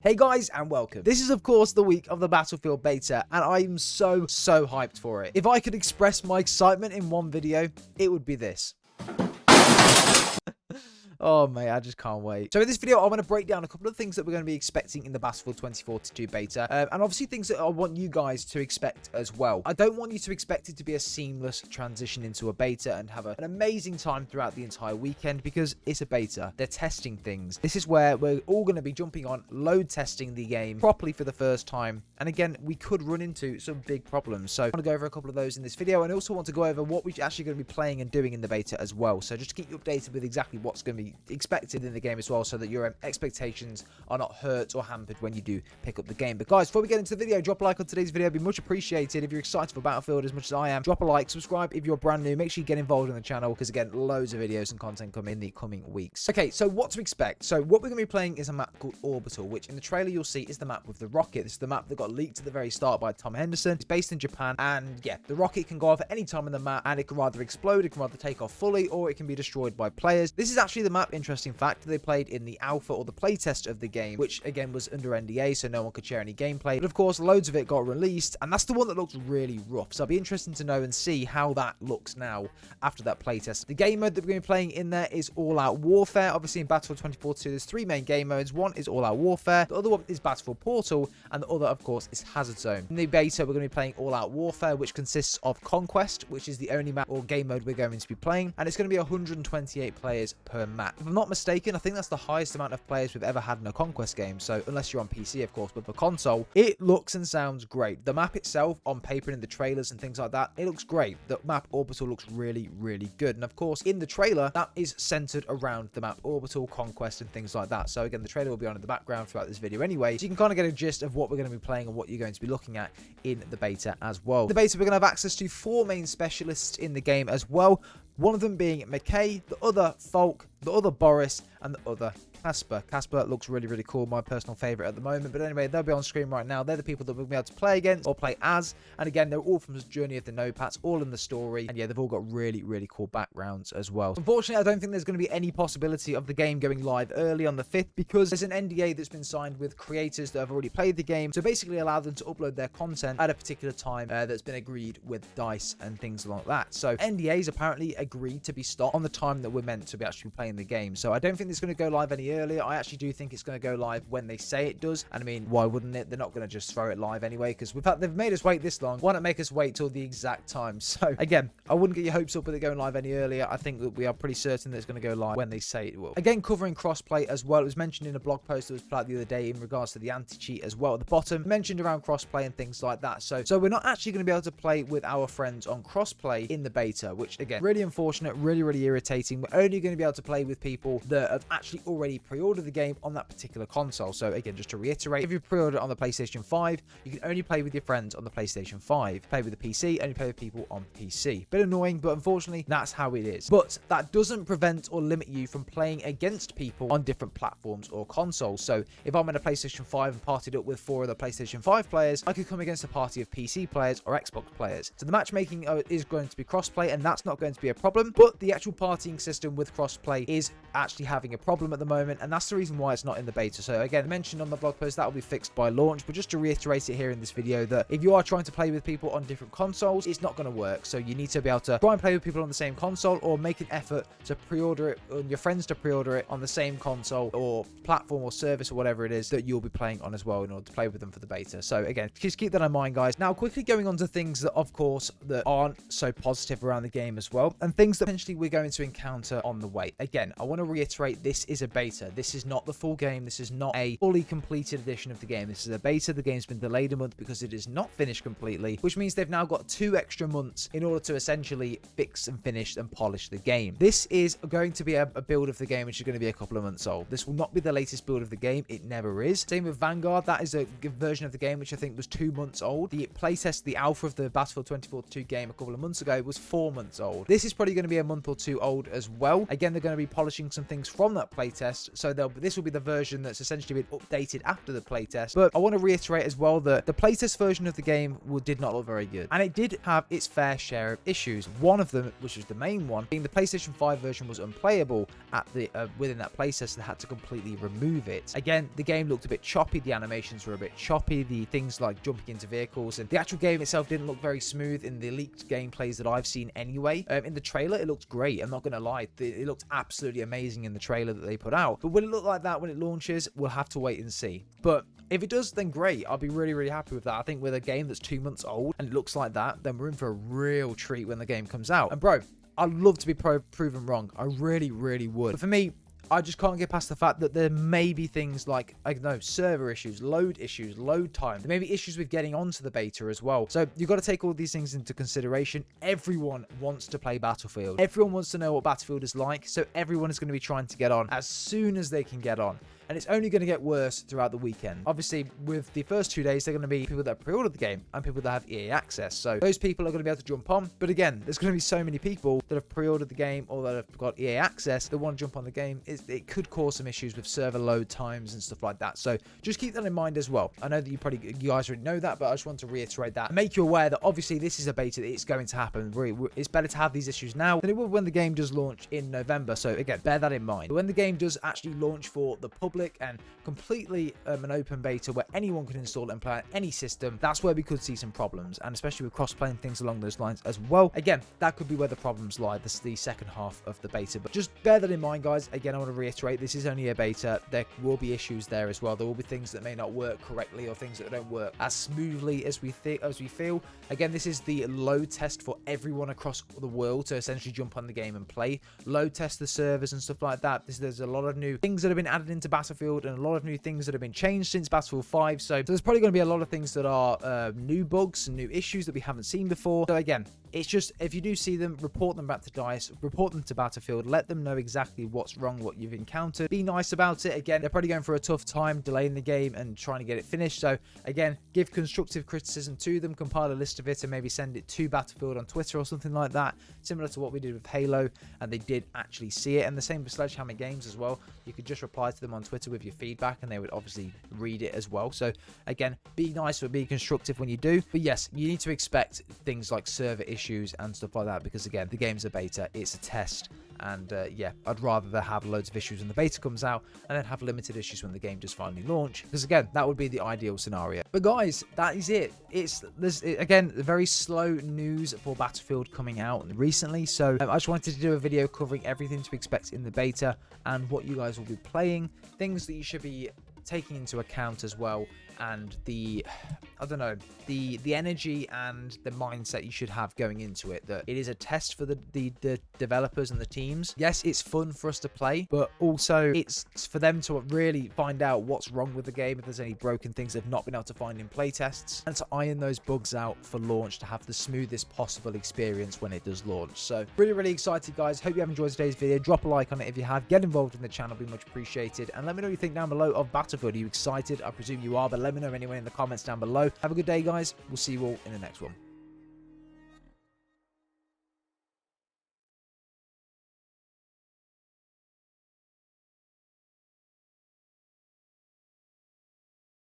Hey guys and welcome. This is of course the week of the Battlefield beta and I'm so hyped for it. If I could express my excitement in one video, it would be this. Oh mate, I just can't wait. So in this video, I want to break down a couple of things that we're going to be expecting in the Battlefield 2042 beta, and obviously things that I want you guys to expect as well. I don't want you to expect it to be a seamless transition into a beta and have an amazing time throughout the entire weekend because it's a beta. They're testing things. This is where we're all going to be jumping on, load testing the game properly for the first time. And again, we could run into some big problems. So I want to go over a couple of those in this video, and I also want to go over what we're actually going to be playing and doing in the beta as well. So just to keep you updated with exactly what's going to be expected in the game as well, so that your expectations are not hurt or hampered when you do pick up the game. But guys, before we get into the video, drop a like on today's video. It'd be much appreciated. If you're excited for Battlefield as much as I am, drop a like, subscribe if you're brand new. Make sure you get involved in the channel because again, loads of videos and content come in the coming weeks. Okay, so what to expect. So what we're going to be playing is a map called Orbital, which in the trailer you'll see is the map with the rocket. This is the map that got leaked at the very start by Tom Henderson. It's based in Japan, and yeah, the rocket can go off at any time in the map, and it can either explode, it can either take off fully, or it can be destroyed by players. This is actually the map, interesting fact, they played in the alpha or the playtest of the game, which again was under NDA, so no one could share any gameplay. But of course, loads of it got released, and that's the one that looks really rough. So it'll be interesting to know and see how that looks now after that playtest. The game mode that we're going to be playing in there is All-Out Warfare. Obviously, in Battlefield 2042, there's three main game modes. One is All-Out Warfare, the other one is Battlefield Portal, and the other, of course, is Hazard Zone. In the beta, we're going to be playing All-Out Warfare, which consists of Conquest, which is the only map or game mode we're going to be playing, and it's going to be 128 players per map. If I'm not mistaken, I think that's the highest amount of players we've ever had in a Conquest game, so unless you're on PC, of course, but for console, it looks and sounds great. The map itself, on paper and in the trailers and things like that, it looks great. The map Orbital looks really good, and of course, in the trailer, that is centered around the map Orbital, Conquest, and things like that. So again, the trailer will be on in the background throughout this video anyway, so you can kind of get a gist of what we're going to be playing and what you're going to be looking at in the beta as well. In the beta, we're going to have access to 4 main specialists in the game as well. One of them being McKay, the other Falk, the other Boris, and the other Casper. Casper looks really cool, my personal favorite at the moment. But anyway, they'll be on screen right now. They're the people that we'll be able to play against or play as. And again, they're all from Journey of the Notepads, all in the story. And yeah, they've all got really cool backgrounds as well. Unfortunately, I don't think there's going to be any possibility of the game going live early on the 5th because there's an NDA that's been signed with creators that have already played the game to basically allow them to upload their content at a particular time that's been agreed with DICE and things like that. So NDAs apparently agreed to be stopped on the time that we're meant to be actually playing the game. So I don't think it's going to go live any earlier. I actually do think it's going to go live when they say it does. And I mean, why wouldn't it? They're not going to just throw it live anyway, because they've made us wait this long. Why not make us wait till the exact time? So again, I wouldn't get your hopes up with it going live any earlier. I think that we are pretty certain that it's going to go live when they say it will. Again, covering crossplay as well. It was mentioned in a blog post that was put out the other day in regards to the anti-cheat as well at the bottom, mentioned around crossplay and things like that. So we're not actually going to be able to play with our friends on crossplay in the beta, which again, really unfortunate, really irritating. We're only going to be able to play with people that have actually already pre-ordered the game on that particular console. So again, just to reiterate, if you pre-order it on the PlayStation 5, you can only play with your friends on the PlayStation 5. Play with the PC, only play with people on PC. Bit annoying, but unfortunately, that's how it is. But that doesn't prevent or limit you from playing against people on different platforms or consoles. So if I'm in a PlayStation 5 and partied up with 4 other PlayStation 5 players, I could come against a party of PC players or Xbox players. So the matchmaking is going to be crossplay, and that's not going to be a problem. But the actual partying system with crossplay is actually having a problem at the moment, and that's the reason why it's not in the beta. So again, mentioned on the blog post, that will be fixed by launch. But just to reiterate it here in this video, that if you are trying to play with people on different consoles, it's not going to work. So you need to be able to try and play with people on the same console, or make an effort to pre-order it, and your friends to pre-order it on the same console or platform or service or whatever it is that you'll be playing on as well, in order to play with them for the beta. So again, just keep that in mind, guys. Now, quickly going on to things that, of course, that aren't so positive around the game as well, and things that potentially we're going to encounter on the way. Again, I want to reiterate, this is a beta. This is not the full game. This is not a fully completed edition of the game. This is a beta. The game's been delayed a month because it is not finished completely, which means they've now got 2 extra months in order to essentially fix and finish and polish the game. This is going to be a build of the game which is going to be a couple of months old. This will not be the latest build of the game. It never is. Same with Vanguard. That is a version of the game which I think was 2 months old. The playtest, the alpha of the Battlefield 2042 game a couple of months ago was 4 months old. This is probably going to be a month or 2 old as well. Again, they're going to be polishing some things from that playtest playtest. So this will be the version that's essentially been updated after the playtest. But I want to reiterate as well that the playtest version of the game did not look very good. And it did have its fair share of issues. One of them, which was the main one, being the PlayStation 5 version was unplayable at the within that playtest. They had to completely remove it. Again, the game looked a bit choppy. The animations were a bit choppy. The things like jumping into vehicles and the actual game itself didn't look very smooth in the leaked gameplays that I've seen anyway. In the trailer, it looked great. I'm not going to lie. It looked absolutely amazing in the trailer that they put out. But will it look like that when it launches? We'll have to wait and see. But if it does, then great. I'll be really, really happy with that. I think with a game that's 2 months old and it looks like that, then we're in for a real treat when the game comes out. And bro, I'd love to be proven wrong. I really, really would. But for me, I just can't get past the fact that there may be things like, I don't know, server issues, load time. There may be issues with getting onto the beta as well. So you've got to take all these things into consideration. Everyone wants to play Battlefield. Everyone wants to know what Battlefield is like. So everyone is going to be trying to get on as soon as they can get on. And it's only going to get worse throughout the weekend. Obviously, with the first 2 days, they're going to be people that pre-ordered the game and people that have EA access. So those people are going to be able to jump on. But again, there's going to be so many people that have pre-ordered the game or that have got EA access that want to jump on the game. It could cause some issues with server load times and stuff like that. So just keep that in mind as well. I know that you guys already know that, but I just want to reiterate that and make you aware that obviously this is a beta. It's going to happen. It's better to have these issues now than it will when the game does launch in November. So again, bear that in mind. But when the game does actually launch for the public and completely an open beta where anyone can install it and play on any system, that's where we could see some problems, and especially with cross-playing things along those lines as well. Again, that could be where the problems lie. This is the second half of the beta, but just bear that in mind, guys. Again, I want to reiterate, this is only a beta. There will be issues there as well. There will be things that may not work correctly or things that don't work as smoothly as we feel. Again, this is the load test for everyone across the world to essentially jump on the game and play. Load test the servers and stuff like that. There's a lot of new things that have been added into Battlefield and a lot of new things that have been changed since Battlefield 5. So there's probably going to be a lot of things that are new bugs and new issues that we haven't seen before. So again, it's just, if you do see them, report them back to DICE, report them to Battlefield, let them know exactly what's wrong, what you've encountered. Be nice about it. Again, they're probably going through a tough time delaying the game and trying to get it finished. So again, give constructive criticism to them, compile a list of it and maybe send it to Battlefield on Twitter or something like that, similar to what we did with Halo, and they did actually see it. And the same for Sledgehammer Games as well. You could just reply to them on Twitter with your feedback and they would obviously read it as well. So again, be nice but be constructive when you do. But yes, you need to expect things like server issues and stuff like that, because again, the game's a beta, it's a test, and yeah, I'd rather have loads of issues when the beta comes out and then have limited issues when the game does finally launch, because again, that would be the ideal scenario. But guys, that is it. Again, very slow news for Battlefield coming out recently, so I just wanted to do a video covering everything to expect in the beta and what you guys will be playing, things that you should be taking into account as well, and the energy and the mindset you should have going into it, that it is a test for the developers and the teams. Yes, it's fun for us to play, but also it's for them to really find out what's wrong with the game, if there's any broken things they've not been able to find in playtests, and to iron those bugs out for launch to have the smoothest possible experience when it does launch. So really, really excited, guys. Hope you have enjoyed today's video. Drop a like on it if you have. Get involved in the channel, be much appreciated, and let me know what you think down below of Battlefield. Are you excited? I presume you are, but let me know anyway in the comments down below. Have a good day, guys. We'll see you all in the next one.